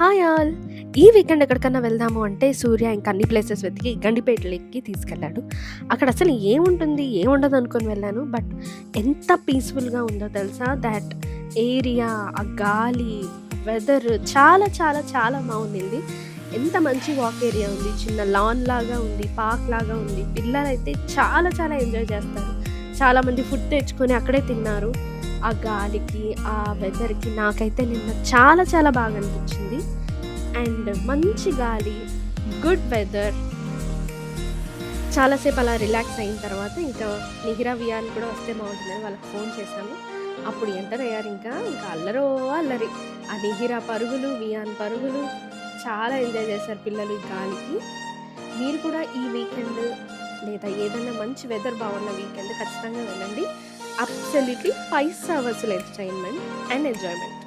Hi all! ఈ weekend ఎక్కడికన్నా వెళ్దాము అంటే సూర్య ఇంక అన్ని ప్లేసెస్ వెతికి గండిపేటలెక్కి తీసుకెళ్ళాడు. అక్కడ అసలు ఏముంటుంది, ఏముండదు అనుకోని వెళ్ళాను. బట్ ఎంత పీస్‌ఫుల్‌గా ఉందో తెలుసా? థాట్ ఏరియా, ఆ గాలి, వెదర్ చాలా చాలా చాలా బావుండింది. ఎంత మంచి వాక్ ఏరియా ఉంది. చిన్న లాన్ లాగా ఉంది. పార్క్ లాగా ఉంది. పిల్లలైతే చాలా చాలా ఎంజాయ్ చేస్తారు. చాలామంది ఫుడ్ తెచ్చుకొని అక్కడే తిన్నారు. ఆ గాలికి, ఆ వెదర్‌కి నాకైతే నిన్న చాలా చాలా బాగా అనిపించింది. అండ్ మంచి గాలి, గుడ్ వెదర్. చాలా సేపు అలా రిలాక్స్ అయిన తర్వాత ఇంకా నిహిరా, వియాన్ కూడా వస్తే బావుంటుందని వాళ్ళకి ఫోన్ చేశాను. అప్పుడు ఎంటర్ అయ్యారు ఇంకా అల్లరో అల్లరి. ఆ నిహిరా పరుగులు, వియాన్ పరుగులు చాలా ఎంజాయ్ చేశారు పిల్లలు ఈ గాలికి. మీరు కూడా ఈ వీకెండ్ లేదా ఏదైనా మంచి వెదర్ బాగున్న వీకెండ్ ఖచ్చితంగా వెళ్ళండి. Absolutely 5 hours entertainment and enjoyment.